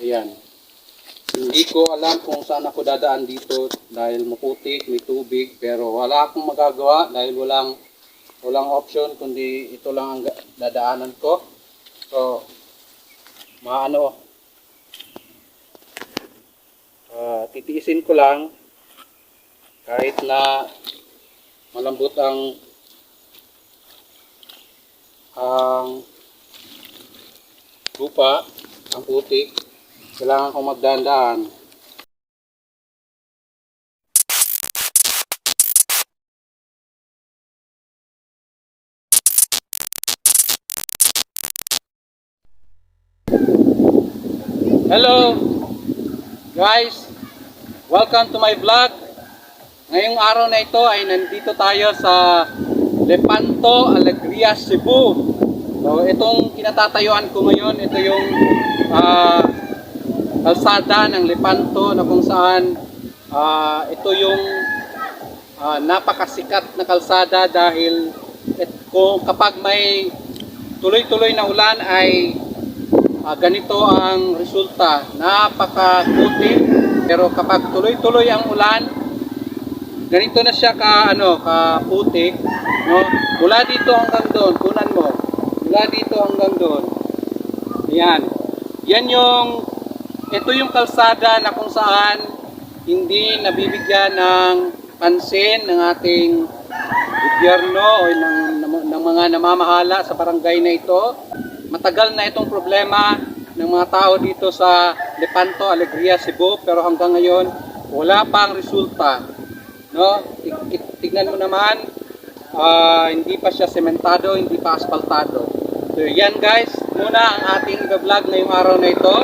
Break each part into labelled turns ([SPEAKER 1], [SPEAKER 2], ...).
[SPEAKER 1] Ayan. Hindi ko alam kung saan ako dadaan dito dahil maputik, may tubig, pero wala akong magagawa dahil walang option kundi ito lang ang dadaanan ko. So, titiisin ko lang kahit na malambot ang lupa, ang putik, kailangan kong magdaan-daan. Hello guys, welcome to my vlog. Ngayong araw na ito ay nandito tayo sa Lepanto, Alegria, Cebu. So itong kinatatayuan ko ngayon, ito yung kalsada ng Lepanto na kung saan ito yung napakasikat na kalsada dahil kapag may tuloy-tuloy na ulan ay ganito ang resulta, napakaputik. Pero kapag tuloy-tuloy ang ulan, ganito na siya kaputik, no? Mula dito hanggang doon, kunan mo. Mula dito hanggang doon. Ayan. Ito yung kalsada na kung saan hindi nabibigyan ng pansin ng ating gobyerno o ng mga namamahala sa barangay na ito. Matagal na itong problema ng mga tao dito sa Lepanto, Alegria, Cebu, pero hanggang ngayon wala pang resulta. No? Tignan mo naman, hindi pa siya sementado, hindi pa asfaltado. So yan guys, muna ang ating vlog ngayong araw na ito.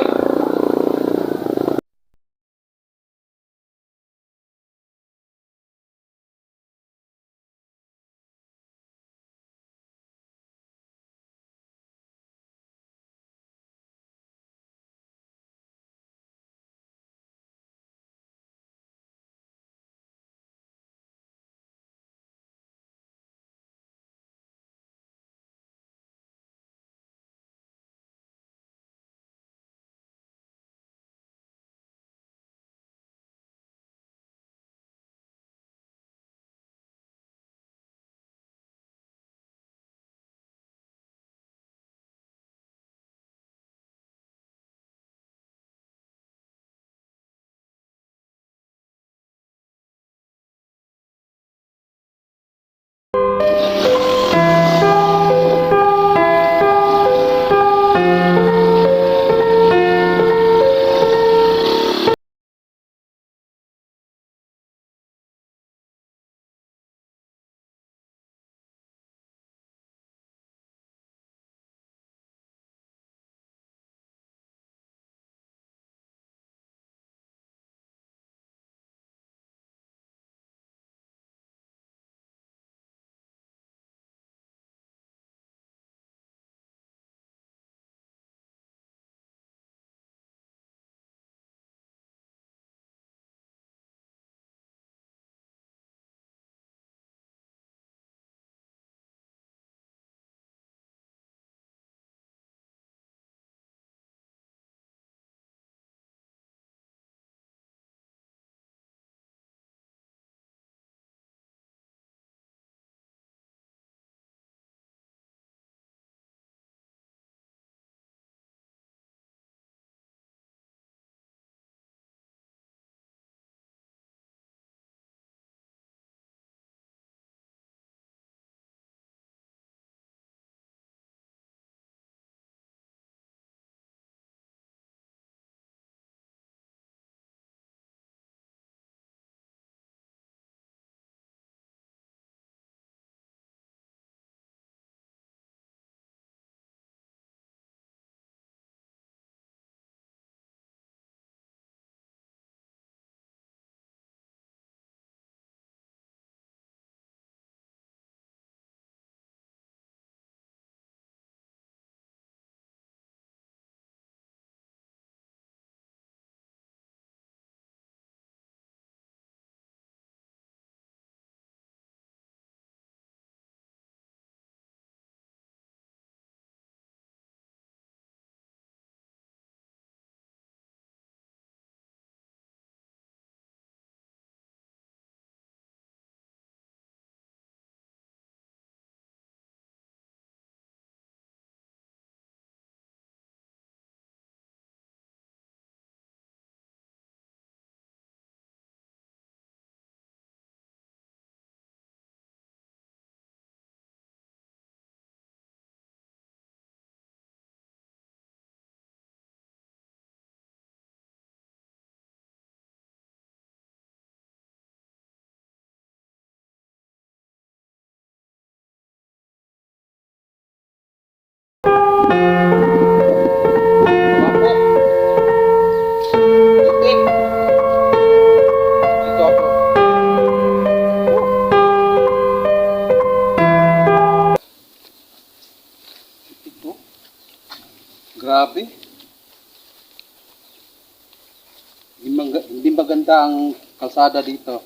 [SPEAKER 1] hindi maganda ang kalsada dito.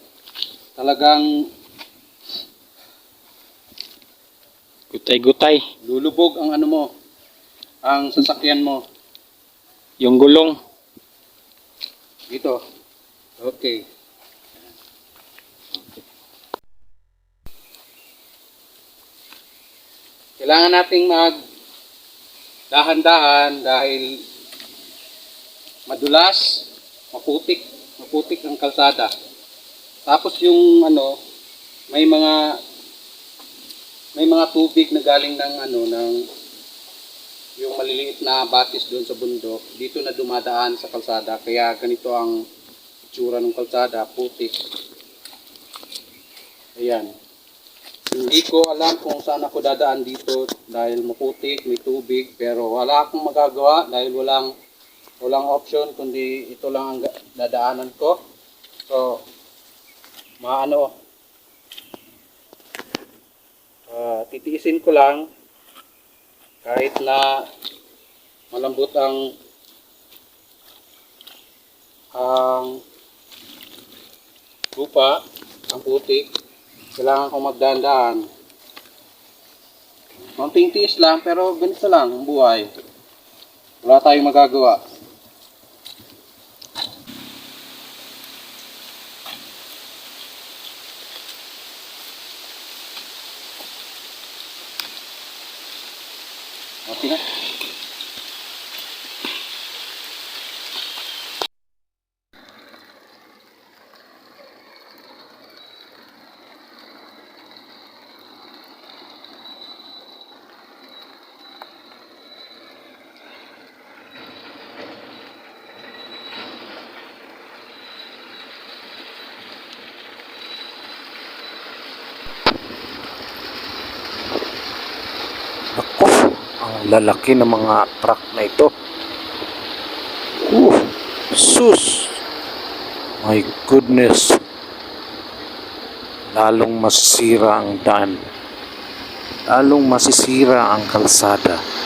[SPEAKER 1] Talagang
[SPEAKER 2] Gutay-gutay.
[SPEAKER 1] lulubog ang ano mo, ang sasakyan mo.
[SPEAKER 2] Yung gulong.
[SPEAKER 1] Dito. Okay. Kailangan nating mag dahan-dahan dahil madulas, maputik ang kalsada. Tapos yung ano, may mga tubig na galing ng ano ng yung maliliit na batis doon sa bundok, dito na dumadaan sa kalsada. Kaya ganito ang itsura ng kalsada, putik. Ayan. Hindi ko alam kung saan ako dadaan dito dahil maputik, may tubig, pero wala akong magagawa dahil walang option kundi ito lang ang dadaanan ko. So, titiisin ko lang kahit na malambot ang lupa, ang putik. Kailangan kong magdahan-dahan. Konting tiis lang, pero ganito lang ang buhay. Wala tayong magagawa. Okay na.
[SPEAKER 2] Ako, ang lalaki ng mga truck na ito. Sus! My goodness! Lalong masisira ang daan. Lalong masisira ang kalsada.